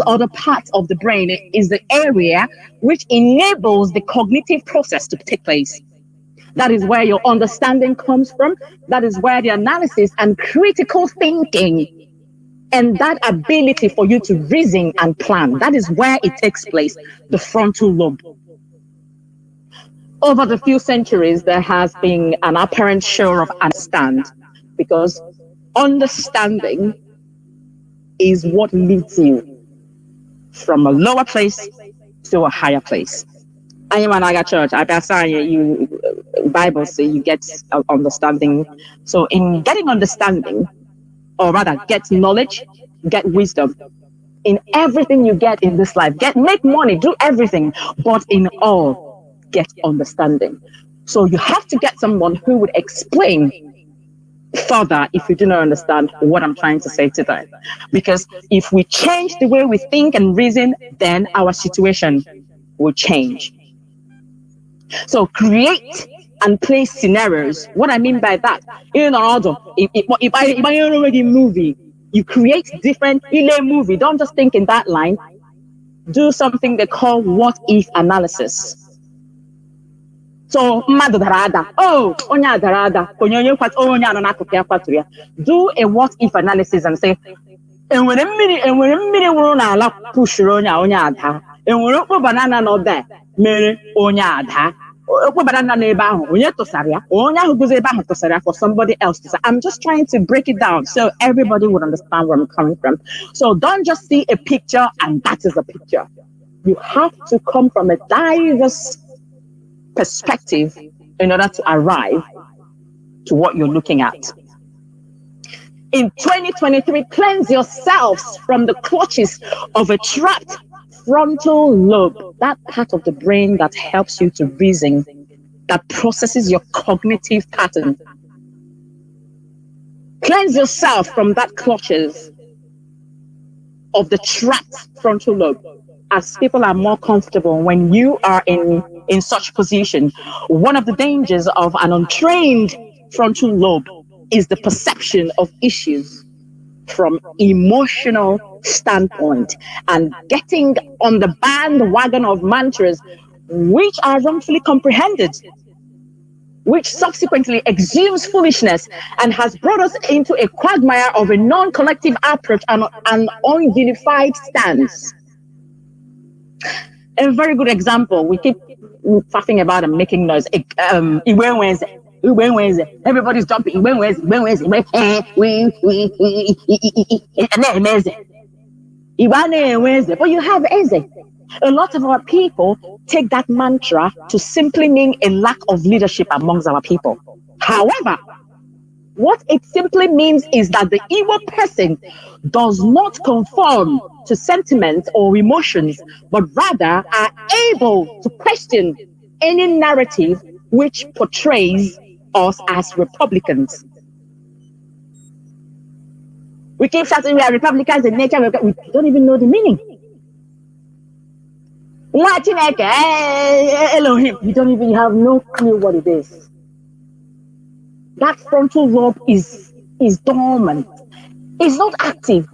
other parts of the brain is the area which enables the cognitive process to take place. That is where your understanding comes from. That is where the analysis and critical thinking and that ability for you to reason and plan, that is where it takes place, the frontal lobe. Over the few centuries, there has been an apparent show of understand, because understanding is what leads you from a lower place to a higher place. I am an Aga church. You Bible say you get understanding. So in getting understanding, or rather get knowledge, get wisdom, in everything you get in this life, make money, do everything, but in all, get understanding. So you have to get someone who would explain further if you do not understand what I'm trying to say today. Because if we change the way we think and reason, then our situation will change. So create and play scenarios. What I mean by that, if I already movie, you create different movie. Don't just think in that line. Do something they call what if analysis. So do a what if analysis and say, banana not there, for somebody else to say. I'm just trying to break it down so everybody would understand where I'm coming from. So don't just see a picture and that is a picture. You have to come from a diverse perspective in order to arrive to what you're looking at. In 2023, cleanse yourselves from the clutches of a trapped frontal lobe, that part of the brain that helps you to reason, that processes your cognitive pattern. Cleanse yourself from that clutches of the trapped frontal lobe. As people are more comfortable when you are in such position, one of the dangers of an untrained frontal lobe is the perception of issues from emotional standpoint and getting on the bandwagon of mantras which are wrongfully comprehended, which subsequently exudes foolishness and has brought us into a quagmire of a non-collective approach and an ununified stance. A very good example, we keep laughing about and making noise. Everybody's jumping. But you have Eze. A lot of our people take that mantra to simply mean a lack of leadership amongst our people. However, what it simply means is that the evil person does not conform to sentiments or emotions, but rather are able to question any narrative which portrays us as Republicans. We keep shouting we are Republicans in nature, we don't even know the meaning. Elohim, we don't even have no clue what it is. That frontal lobe is dormant. It's not active.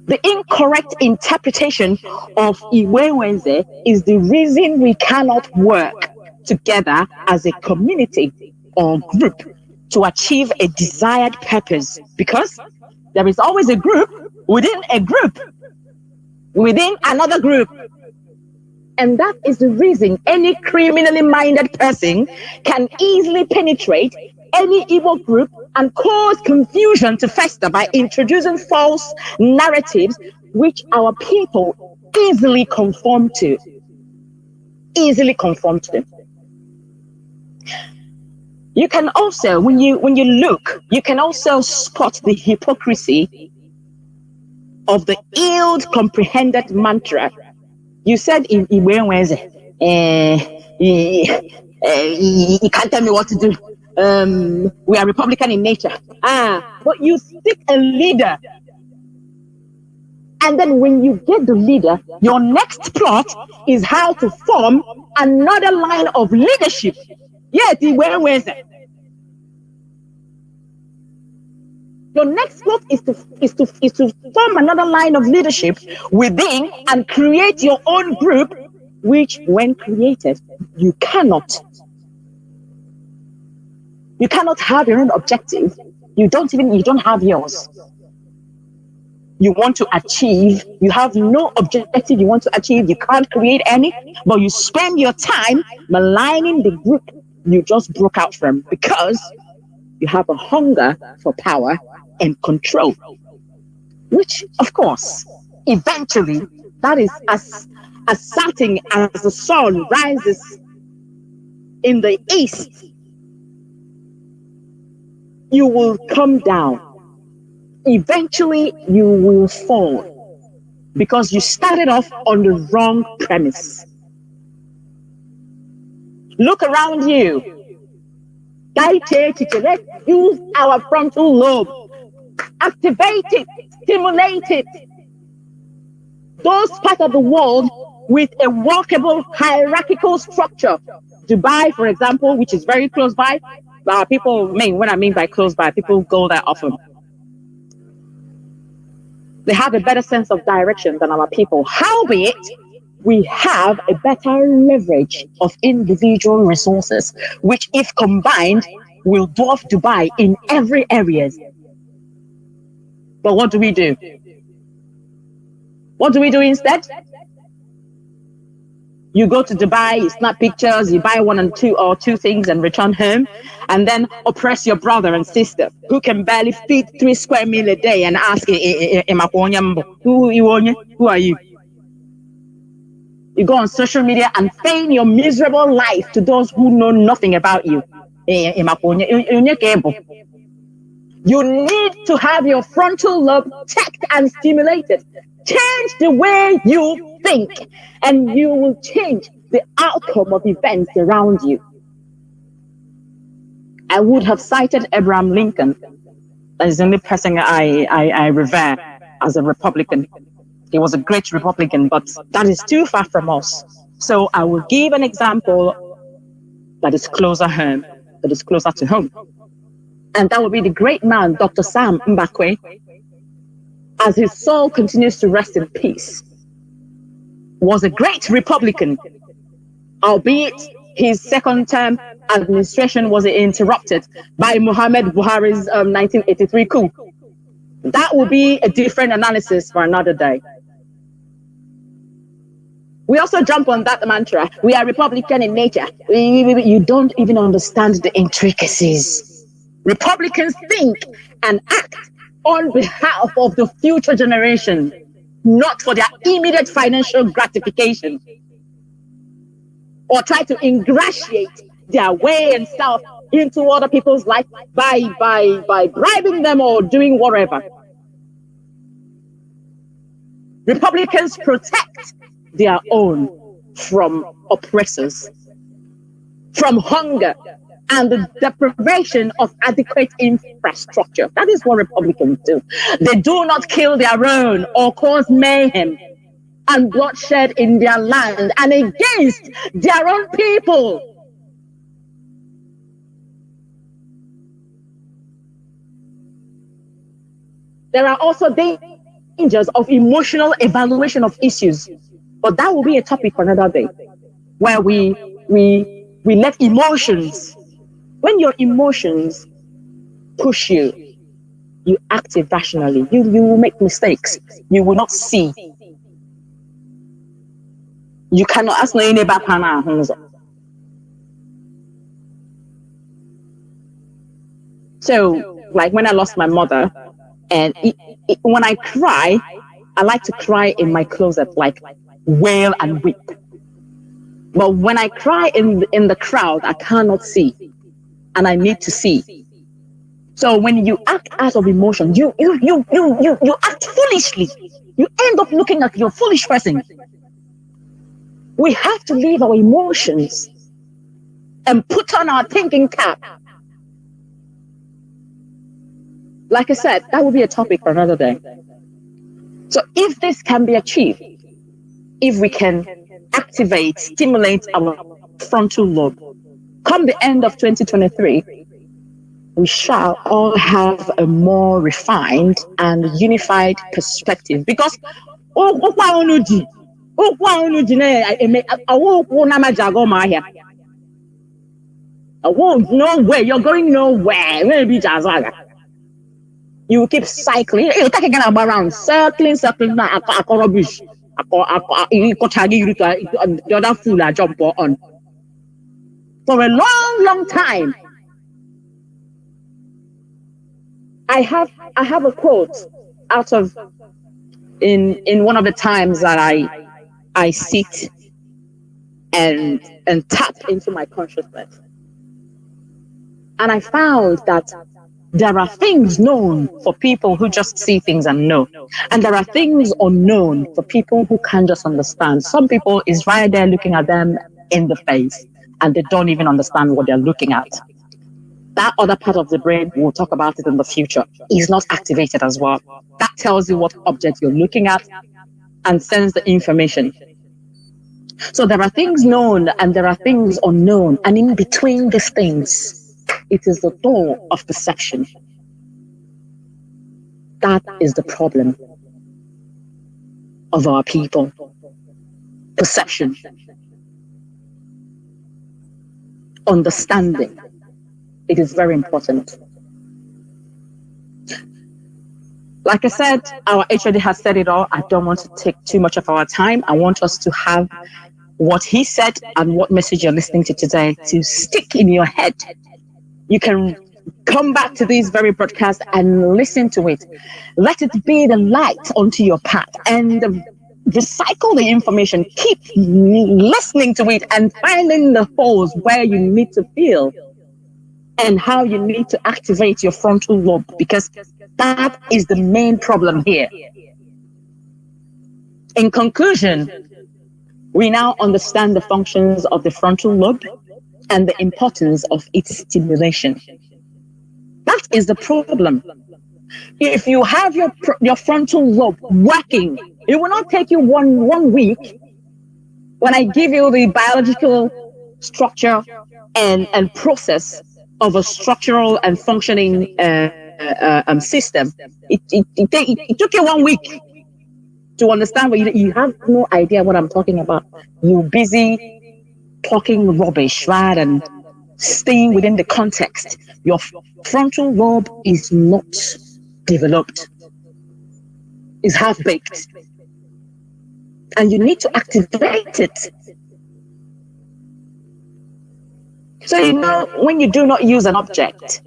The incorrect interpretation of Iwewenze is the reason we cannot work together as a community or group to achieve a desired purpose, because there is always a group within another group. And that is the reason any criminally minded person can easily penetrate any evil group and cause confusion to fester by introducing false narratives which our people easily conform to. You can also, when you look, you can also spot the hypocrisy of the ill-comprehended mantra. You said in Iwewenze, you can't tell me what to do. We are Republican in nature. But you seek a leader. And then when you get the leader, your next plot is how to form another line of leadership. Yes, Iwewenze. Your next step is to form another line of leadership within and create your own group, which when created, you cannot have your own objective. You don't have yours. You want to achieve, you have no objective you want to achieve, you can't create any, but you spend your time maligning the group you just broke out from because you have a hunger for power and control. Which, of course, eventually, that is as certain as the sun rises in the east, you will come down. Eventually, you will fall because you started off on the wrong premise. Look around you. Let's use our frontal lobe. Activate it, stimulate it. Those parts of the world with a workable hierarchical structure. Dubai, for example, which is very close by. When I mean by close by, people go there often. They have a better sense of direction than our people. Howbeit, we have a better leverage of individual resources, which, if combined, will dwarf Dubai in every area. But what do we do? What do we do instead? You go to Dubai, you snap pictures, you buy one or two things and return home, and then oppress your brother and sister who can barely feed 3 square meals a day and ask, who are you? You go on social media and feign your miserable life to those who know nothing about you. You need to have your frontal lobe checked and stimulated. Change the way you think, and you will change the outcome of events around you. I would have cited Abraham Lincoln as the only person I revere as a Republican. He was a great Republican, but that is too far from us. So I will give an example that is closer home, that is closer to home. And that would be the great man, Dr. Sam Mbakwe, as his soul continues to rest in peace, was a great Republican, albeit his second term administration was interrupted by Muhammad Buhari's 1983 coup. That will be a different analysis for another day. We also jump on that mantra. We are Republican in nature. You don't even understand the intricacies. Republicans think and act on behalf of the future generation, not for their immediate financial gratification, or try to ingratiate their way and self into other people's life by bribing them or doing whatever. Republicans protect their own from oppressors, from hunger, and the deprivation of adequate infrastructure. That is what Republicans do. They do not kill their own or cause mayhem and bloodshed in their land and against their own people. There are also dangers of emotional evaluation of issues, but that will be a topic for another day, where we let emotions. When your emotions push you, you act irrationally. You will make mistakes. You will not see. You cannot ask no neighbor. So, like when I lost my mother, and when I cry, I like to cry in my closet, like wail and weep. But when I cry in the crowd, I cannot see. And I need to see. So when you act out of emotion, you act foolishly. You end up looking like you're a foolish person. We have to leave our emotions and put on our thinking cap. Like I said, that will be a topic for another day. So if this can be achieved, if we can activate, stimulate our frontal lobe, come the end of 2023, we shall all have a more refined and unified perspective. Because I won't nowhere. You're going nowhere. Maybe you keep cycling. You take again around, circling. Now, rubbish. The other fool I jump on for a long time. I have a quote out of in one of the times that I sit and tap into my consciousness. And I found that there are things known for people who just see things and know. And there are things unknown for people who can't just understand. Some people is right there looking at them in the face and they don't even understand what they're looking at. That other part of the brain, we'll talk about it in the future, is not activated as well. That tells you what object you're looking at and sends the information. So there are things known and there are things unknown. And in between these things, it is the door of perception. That is the problem of our people. Perception. Understanding. It is very important. Like I said, our HOD has said it all. I don't want to take too much of our time. I want us to have what he said and what message you're listening to today to stick in your head. You can come back to these very broadcasts and listen to it. Let it be the light onto your path and recycle the information. Keep listening to it and finding the holes where you need to feel and how you need to activate your frontal lobe, because that is the main problem here. In conclusion, we now understand the functions of the frontal lobe and the importance of its stimulation. That is the problem. If you have your frontal lobe working, it will not take you one week. When I give you the biological structure and process of a structural and functioning system, it took you 1 week to understand, but you have no idea what I'm talking about. You're busy talking rubbish rather than staying within the context. Your frontal lobe is not developed. It's half-baked. And you need to activate it. So, when you do not use an object,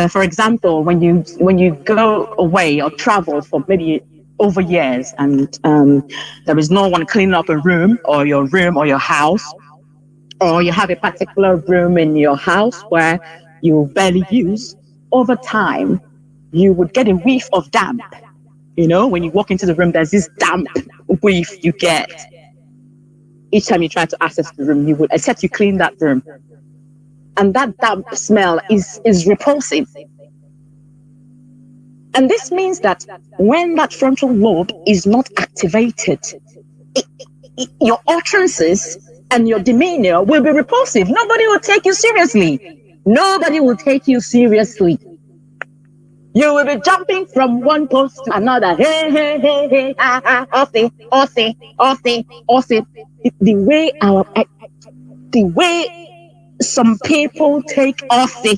for example, when you go away or travel for maybe over years and there is no one cleaning up a room or your house, or you have a particular room in your house where you barely use, over time, you would get a whiff of damp. When you walk into the room, there's this damp whiff you get. Each time you try to access the room, except you clean that room. And that damp smell is repulsive. And this means that when that frontal lobe is not activated, your utterances and your demeanor will be repulsive. Nobody will take you seriously. Nobody will take you seriously. You will be jumping from one post to another. Hey, hey, hey, hey, ha, ha, Aussie. The way some people take Aussie,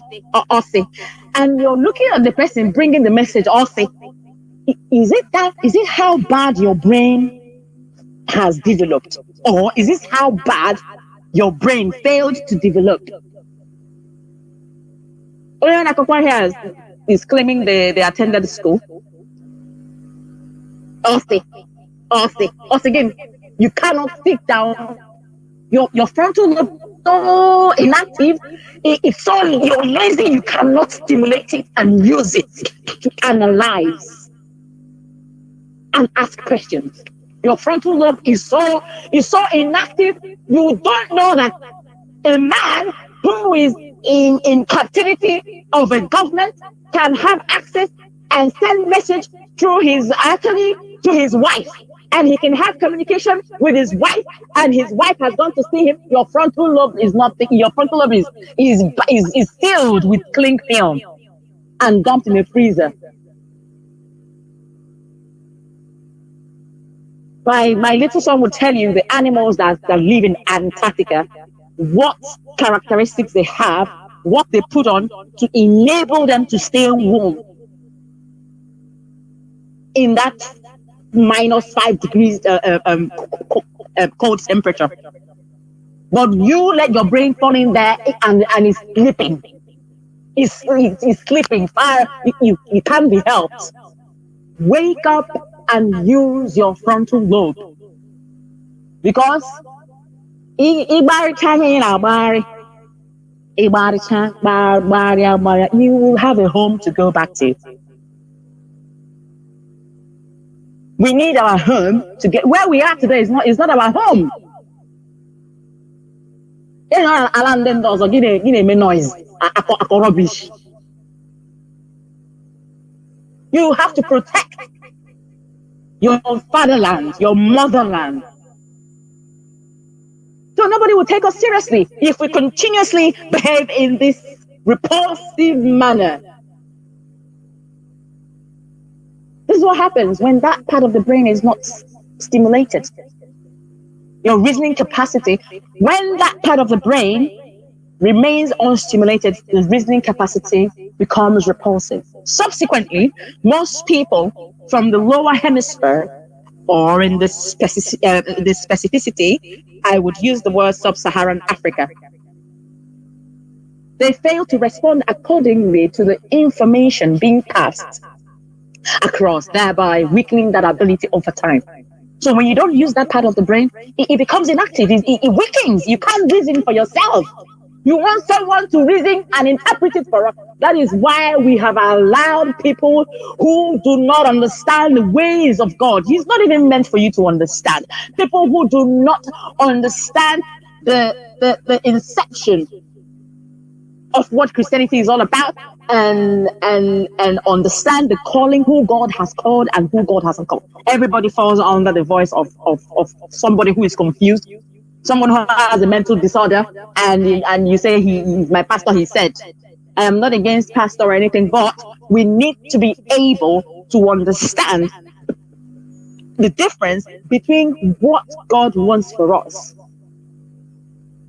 and you're looking at the person bringing the message Aussie. Is it how bad your brain has developed? Or is this how bad your brain failed to develop? Oyan Akokwa here is claiming they attended school. Aussie again. You cannot sit down. Your frontal lobe is so inactive. It's so you're lazy. You cannot stimulate it and use it to analyze and ask questions. Your frontal lobe is so inactive. You don't know that a man who is in captivity of a government can have access and send message through his to his wife, and he can have communication with his wife, and his wife has gone to see him. Your frontal lobe is not thinking. Your frontal lobe is filled with cling film. and dumped in a freezer. My little son would tell you the animals that live in Antarctica, what characteristics they have, what they put on to enable them to stay warm in that -5 degrees cold temperature. But you let your brain fall in there and it's sleeping. It's sleeping. You can't be helped. Wake up and use your frontal lobe. Because you will have a home to go back to. We need our home to get where we are today. Is not our home. You know, alarm them doors or give me noise. Rubbish. You have to protect your fatherland, your motherland. So nobody will take us seriously if we continuously behave in this repulsive manner. This is what happens when that part of the brain is not stimulated. Your reasoning capacity, when that part of the brain remains unstimulated, the reasoning capacity becomes repulsive. Subsequently, most people from the lower hemisphere, or in the specificity, I would use the word sub-Saharan Africa, they fail to respond accordingly to the information being passed across, thereby weakening that ability over time. So when you don't use that part of the brain, it becomes inactive. It weakens. You can't reason for yourself. You want someone to reason and interpret it for us. That is why we have allowed people who do not understand the ways of God. He's not even meant for you to understand. People who do not understand the inception of what Christianity is all about, and understand the calling, who God has called and who God hasn't called. Everybody falls under the voice of somebody who is confused, someone who has a mental disorder, and you say he's my pastor. He said, I am not against pastor or anything, but we need to be able to understand the difference between what God wants for us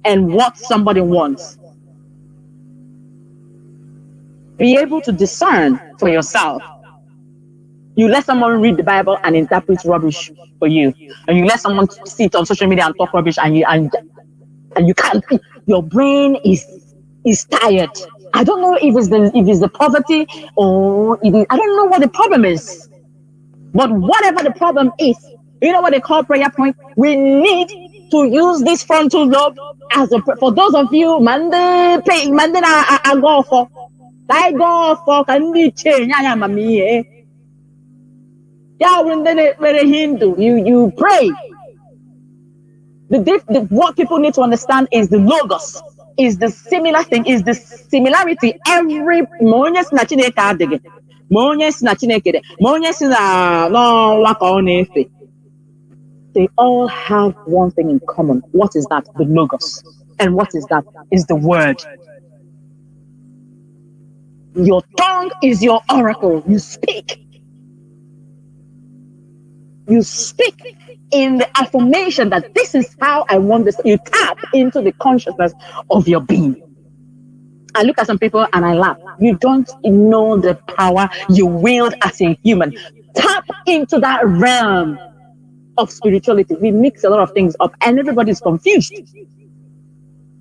and what somebody wants. Be able to discern for yourself. You let someone read the Bible and interpret rubbish for you, and you let someone sit on social media and talk rubbish, and you can't. Your brain is tired. I don't know if it's the poverty or I don't know what the problem is, but whatever the problem is, you know what they call prayer point. We need to use this frontal lobe as for those of you Monday I go for. I go for can be change. You pray. What people need to understand is the logos, is the similar thing, is the similarity. Every they all have one thing in common. What is that? The logos. And what is that? Is the word. Your tongue is your oracle. You speak. You speak in the affirmation that this is how I want this. You tap into the consciousness of your being. I look at some people and I laugh. You don't know the power you wield as a human. Tap into that realm of spirituality. We mix a lot of things up and everybody's confused.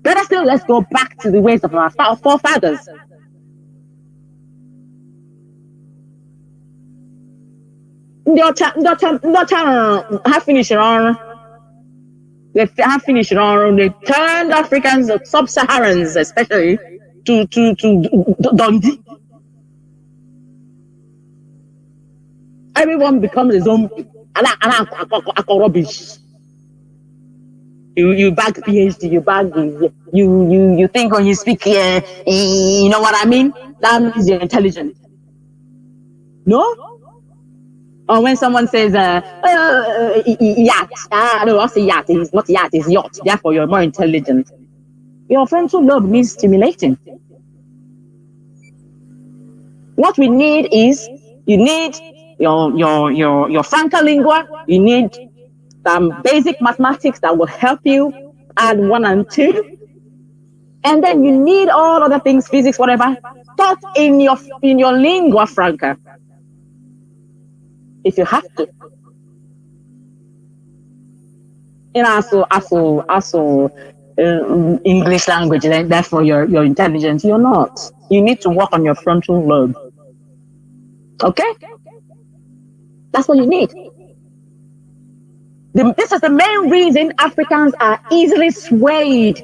Better still, let's go back to the ways of our forefathers. Have finished on. They have finished on. They turned Africans, sub-Saharans especially, to Dundee. Everyone becomes a zombie. Rubbish. You bag PhD, you think when you speak, you know what I mean? That means you're intelligent. No? Or when someone says, yacht, no, I'll say yacht, it's not yacht, it's yacht, therefore you're more intelligent. Your frontal lobe means stimulating. What we need is, you need your franca lingua, you need some basic mathematics that will help you add 1 and 2. And then you need all other things, physics, whatever, taught in your lingua franca. If you have to. English language, and therefore you're intelligent. You're not. You need to work on your frontal lobe. Okay? That's what you need. This is the main reason Africans are easily swayed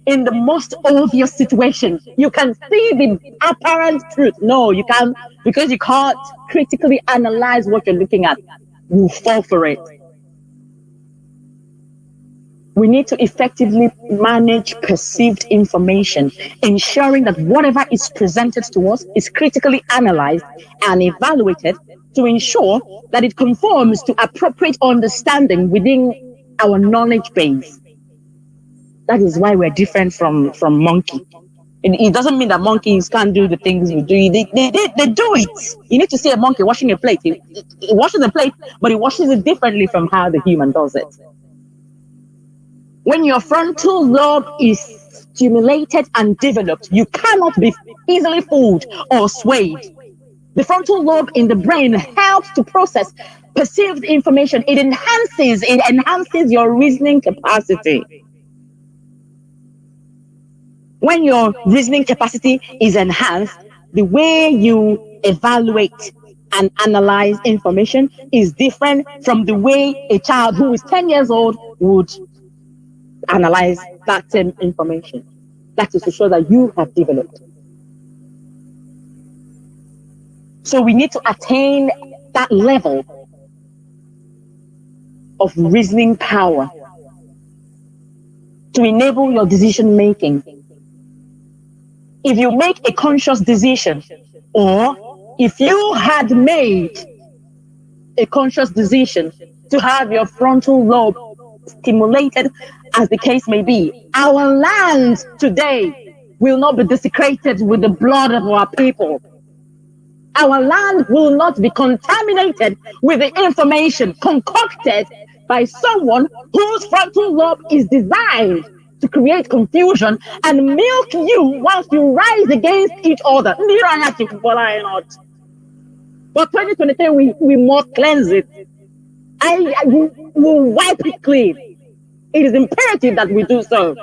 in the most obvious situation. You can see the apparent truth. No, you can't, because you can't critically analyze what you're looking at. You fall for it. We need to effectively manage perceived information, ensuring that whatever is presented to us is critically analyzed and evaluated to ensure that it conforms to appropriate understanding within our knowledge base. That is why we're different from monkey. It doesn't mean that monkeys can't do the things we do. They do it. You need to see a monkey washing a plate. He washes a plate, but he washes it differently from how the human does it. When your frontal lobe is stimulated and developed, you cannot be easily fooled or swayed. The frontal lobe in the brain helps to process perceived information. It enhances your reasoning capacity. When your reasoning capacity is enhanced, the way you evaluate and analyze information is different from the way a child who is 10 years old would analyze that same information. That is to show that you have developed. So we need to attain that level of reasoning power to enable your decision making. If you make a conscious decision, or if you had made a conscious decision to have your frontal lobe stimulated, as the case may be, our land today will not be desecrated with the blood of our people. Our land will not be contaminated with the information concocted by someone whose frontal lobe is designed to create confusion and milk you whilst you rise against each other. But 2023, we must cleanse it. We will wipe it clean. It is imperative that we do so.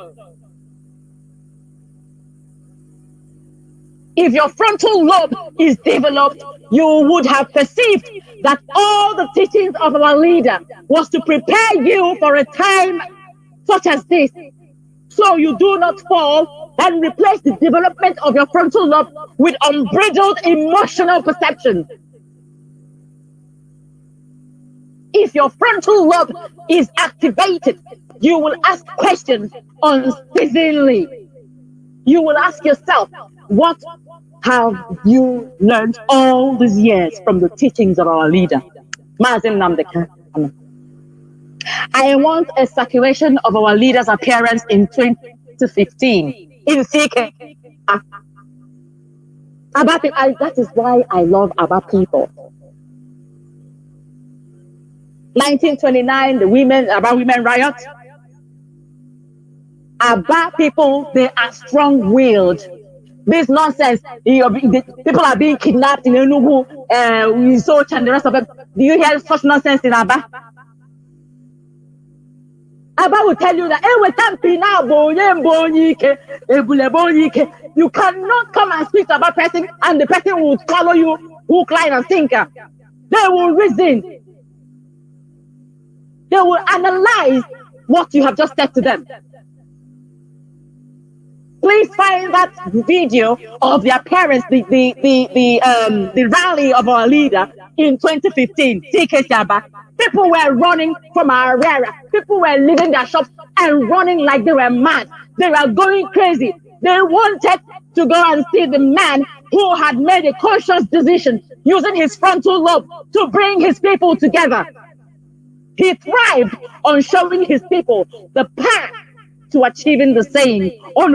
If your frontal lobe is developed, you would have perceived that all the teachings of our leader was to prepare you for a time such as this, so you do not fall and replace the development of your frontal lobe with unbridled emotional perception. If your frontal lobe is activated, you will ask questions unceasingly. You will ask yourself, what have you learned all these years from the teachings of our leader, Mazi Nnamdi Kanu? I want a circulation of our leader's appearance in 2015 in CK. That is why I love Aba people. 1929, the Aba women riot. Aba people, they are strong-willed. This nonsense, people are being kidnapped in Enugu, Soch and the rest of them. Do you hear such nonsense in Aba? Aba will tell you that you cannot come and speak to Aba person and the person will swallow you hook, line, and sinker. They will reason. They will analyze what you have just said to them. Please find that video of the appearance, the rally of our leader in 2015. People were running from our area. People were leaving their shops and running like they were mad. They were going crazy. They wanted to go and see the man who had made a conscious decision using his frontal lobe to bring his people together. He thrived on showing his people the path to achieving the same, and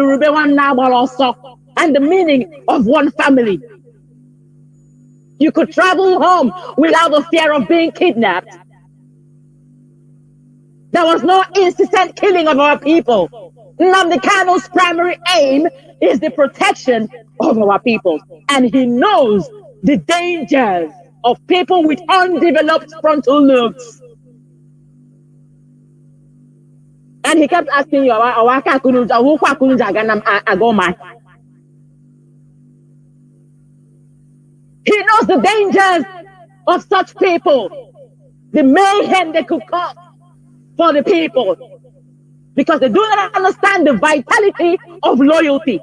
the meaning of one family. You could travel home without the fear of being kidnapped. There was no incessant killing of our people. Nnamdi Kanu's primary aim is the protection of our people. And he knows the dangers of people with undeveloped frontal lobes. And he kept asking you, he knows the dangers of such people, the mayhem they could cause for the people, because they do not understand the vitality of loyalty.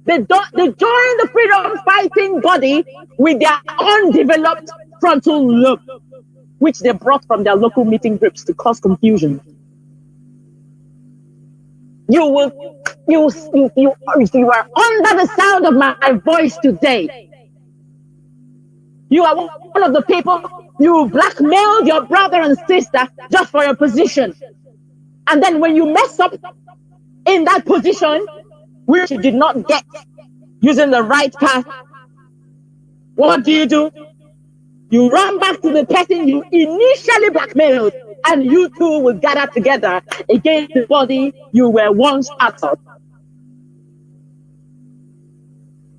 They join the freedom fighting body with their undeveloped frontal lobe, which they brought from their local meeting groups to cause confusion. You are under the sound of my voice today. You are one of the people you blackmailed your brother and sister just for your position. And then when you mess up in that position, which you did not get using the right path, what do? You run back to the person you initially blackmailed, and you two will gather together against the body you were once part of.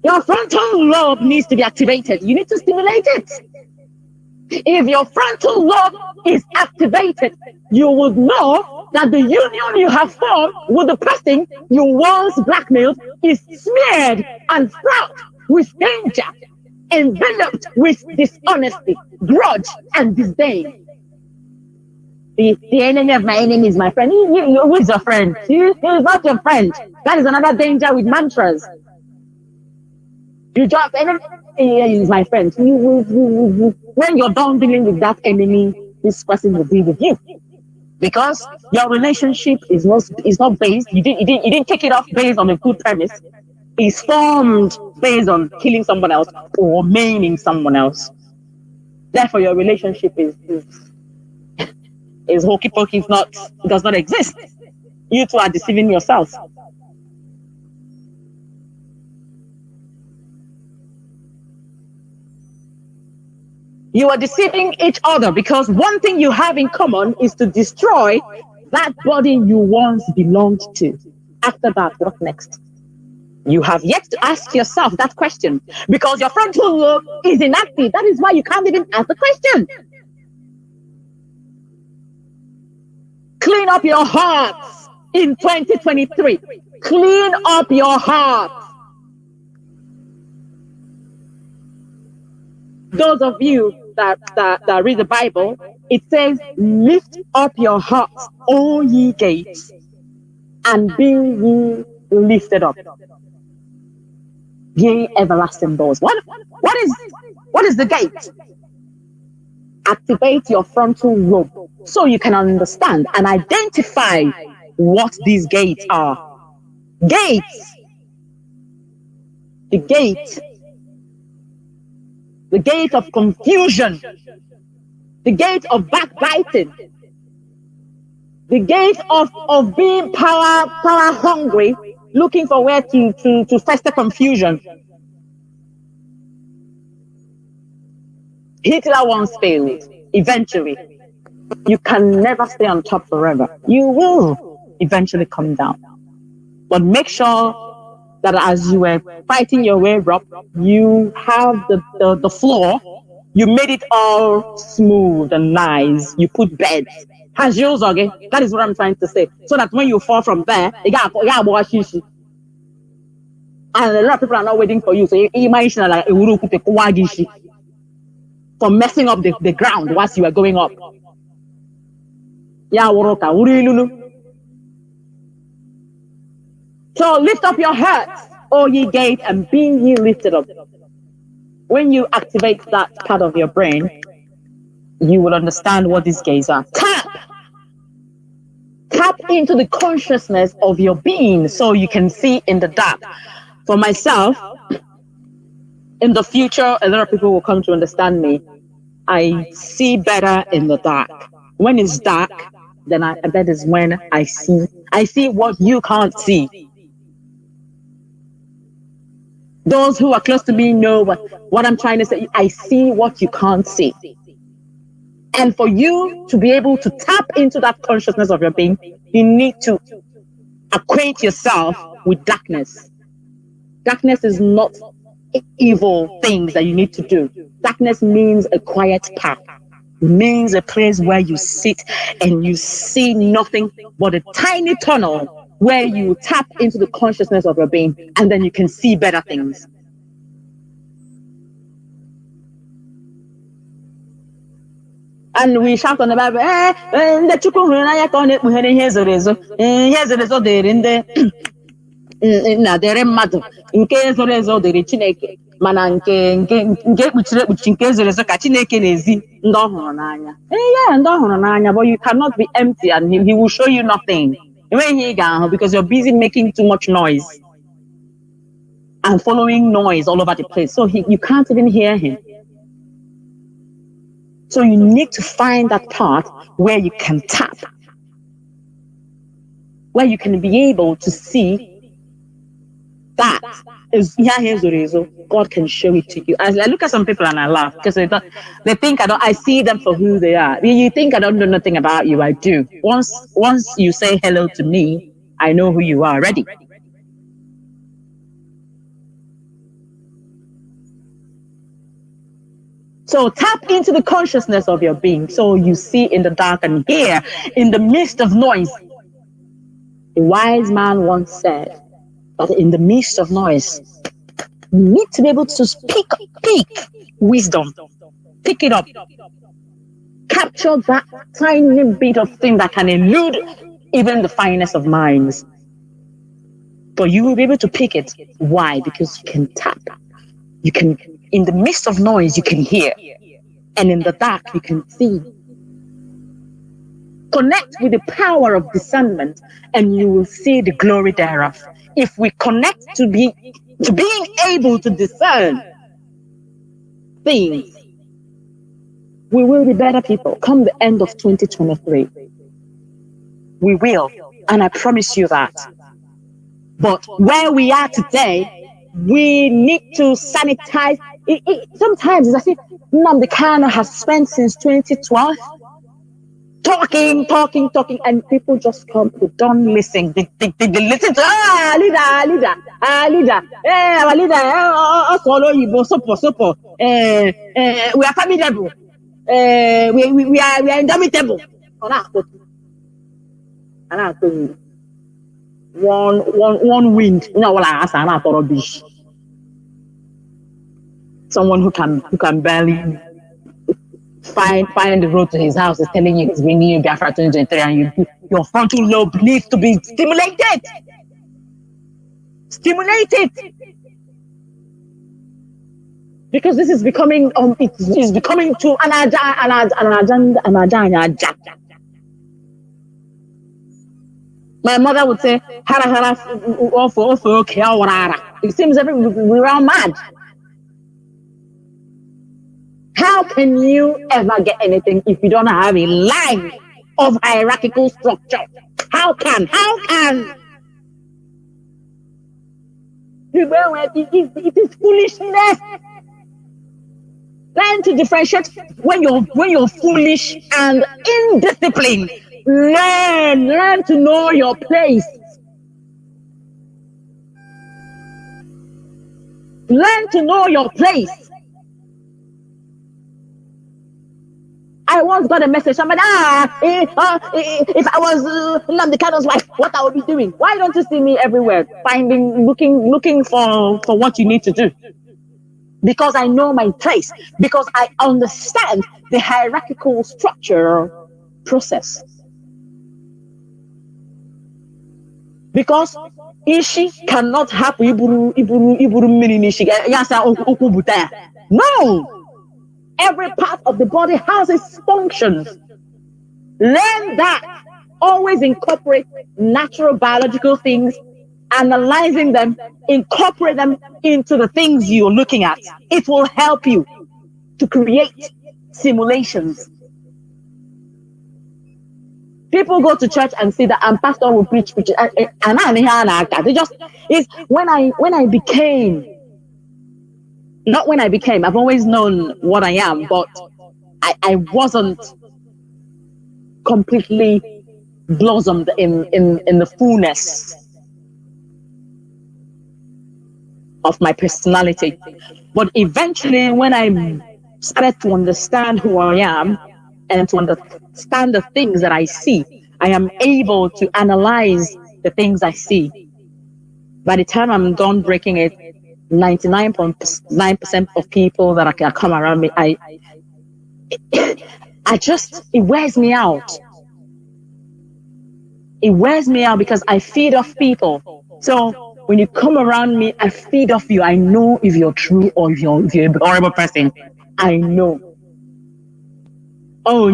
Your frontal lobe needs to be activated. You need to stimulate it. If your frontal lobe is activated, you would know that the union you have formed with the person you once blackmailed is smeared and fraught with danger, enveloped with dishonesty, grudge, and disdain. The enemy of my enemy is my friend. Who is your friend? He is not your friend. That is another danger with mantras. You drop enemy is my friend. When you're done dealing with that enemy, this person will deal with you. Because your relationship is not based, you didn't take it off based on a good premise. It's formed based on killing someone else or maiming someone else. Therefore, your relationship is hokey pokey, does not exist. You two are deceiving yourselves. You are deceiving each other because one thing you have in common is to destroy that body you once belonged to. After that, what next? You have yet to ask yourself that question because your frontal lobe is inactive. That is why you can't even ask the question. Clean up your hearts in 2023. Clean up your hearts. Those of you that read the Bible, it says, lift up your hearts, all ye gates, and be ye lifted up, ye everlasting doors. What is the gate? Activate your frontal lobe so you can understand and identify what these gates are. Gates. The gate of confusion, the gate of backbiting, the gate of being power hungry, looking for where to fester confusion. Hitler once failed. Eventually, you can never stay on top forever. You will eventually come down. But make sure that as you were fighting your way up, you have the floor, you made it all smooth and nice. You put beds. Okay? That is what I'm trying to say. So that when you fall from there, and a lot of people are not waiting for you. So you imagine like for messing up the ground whilst you are going up. So lift up your hearts, O ye gate, and be ye lifted up. When you activate that part of your brain, you will understand what these gates are. Tap into the consciousness of your being so you can see in the dark. For myself, in the future, a lot of people will come to understand me. I see better in the dark. When it's dark, then that is when I see what you can't see. Those who are close to me know what I'm trying to say. I see what you can't see. And for you to be able to tap into that consciousness of your being, you need to acquaint yourself with darkness. Darkness is not evil things that you need to do. Darkness means a quiet path. It means a place where you sit and you see nothing but a tiny tunnel where you tap into the consciousness of your being, and then you can see better things. And we shout on the Bible, the chukwu hụrụ n'anya ka ọ na-ekpughere ihe zoro ezo. Ihe zoro ezo dịrị ndị na dịrị mmadụ, nke zoro ezo dịrị Chineke, mana nke ekpuchiri ekpuchi, nke zoro ezo ka Chineke na-ezi ndị ọ hụrụ n'anya. Yeah, ndị ọ hụrụ n'anya, but you cannot be empty and he will show you nothing. Because you're busy making too much noise and following noise all over the place. So you can't even hear him. So you need to find that part where you can tap, where you can be able to see that is God can show it to you. I look at some people and I laugh because they think I see them for who they are. You think I don't know nothing about you? I do. Once you say hello to me, I know who you are already. So tap into the consciousness of your being, so you see in the dark and hear in the midst of noise. A wise man once said that in the midst of noise, you need to be able to speak wisdom, pick it up, capture that tiny bit of thing that can elude even the finest of minds. But you will be able to pick it. Why? Because you can tap. You can, in the midst of noise, you can hear. And in the dark, you can see. Connect with the power of discernment, and you will see the glory thereof. If we connect to being able to discern things, we will be better people come the end of 2023. We will, and I promise you that. But where we are today, we need to sanitize. Sometimes it's as if Nnamdi Kanu has spent since 2012 talking, and people just come, they don't listen. They listen to, leader, our leader, follow you, support. We are formidable. We are indomitable. One wind, someone who can barely find the road to his house is telling you he's bringing you Biafra 2023, and your frontal lobe needs to be stimulated. Because this is becoming it's becoming to an agenda. My mother would say, hara, okay, it seems we're all mad. How can you ever get anything if you don't have a line of hierarchical structure? How can? It is foolishness. Learn to differentiate when you're foolish and indisciplined. Learn to know your place. Learn to know your place. I once got a message. Somebody, if I was Nnamdi Kanu's wife, what I would be doing? Why don't you see me everywhere, looking for what you need to do? Because I know my place. Because I understand the hierarchical structure process. Because Ishi cannot have Iburu Nishi. No! Every part of the body has its functions. Learn that. Always incorporate natural biological things, analyzing them, incorporate them into the things you're looking at. It will help you to create simulations. People go to church and see that and pastor will preach. They just, it's when I became Not when I became, I've always known what I am, but I wasn't completely blossomed in the fullness of my personality. But eventually, when I started to understand who I am and to understand the things that I see, I am able to analyze the things I see. By the time I'm done breaking it, 99.9% of people that come around me, it wears me out. It wears me out because I feed off people. So when you come around me, I feed off you. I know if you're true or if you're a horrible person. I know. Oh,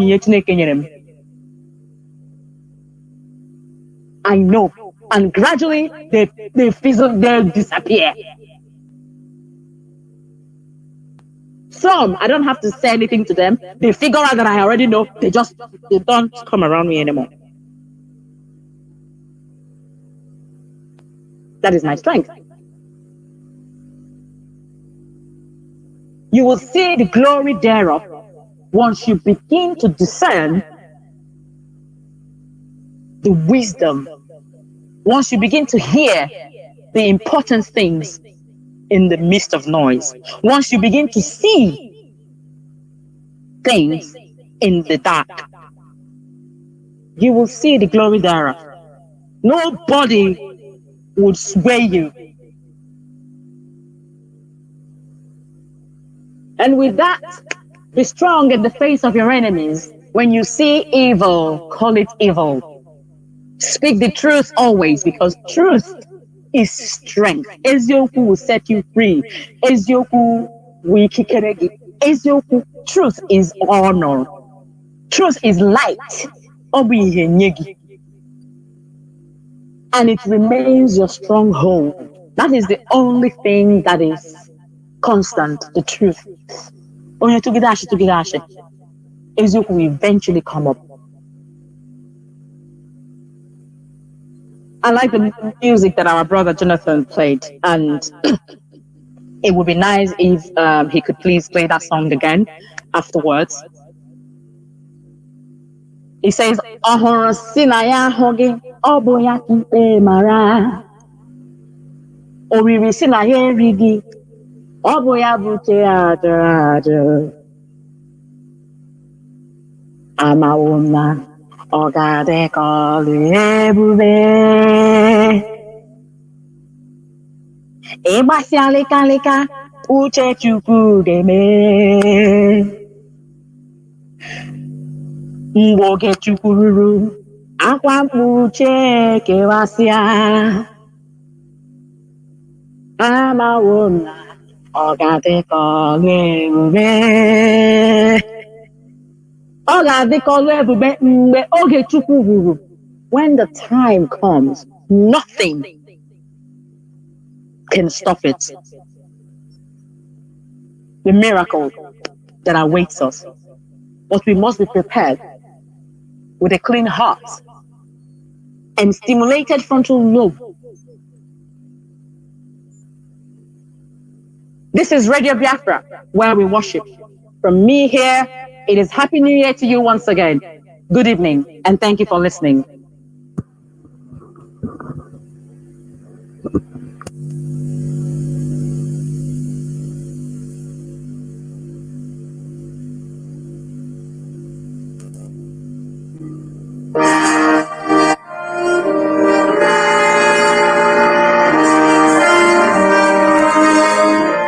I know. And gradually they fizzle, they disappear. Some, I don't have to say anything to them. They figure out that I already know. They don't come around me anymore. That is my strength. You will see the glory thereof once you begin to discern the wisdom. Once you begin to hear the important things in the midst of noise. Once you begin to see things in the dark, you will see the glory thereof. Nobody would sway you. And with that, be strong in the face of your enemies. When you see evil, call it evil. Speak the truth always, because truth is strength. Ezioku will set you free. Ezioku will kikeregi. Ezioku, truth is honor. Truth is light. And it remains your stronghold. That is the only thing that is constant, the truth. Ezioku will eventually come up. I like the music that our brother Jonathan played, and it would be nice if he could please play that song again afterwards. He says, "Ohoro sinaya hogi oboya kipe mara, oriri sinaya rigi oboya bute adara, amawona ogade kolu ebube, egbasi alika Uchechi Okwu deme." Mgboge chukwururu akwa mkpuche kewasịa, amawo na ọ ga-adị ka ọlụ ebube. Ọ ga-adị ka ọlụ ebube mgbe oge Chukwu ruru. When the time comes, nothing can stop it. The miracle that awaits us. But we must be prepared with a clean heart and stimulated frontal lobe. This is Radio Biafra, where we worship. From me here, it is Happy New Year to you once again. Good evening, and thank you for listening.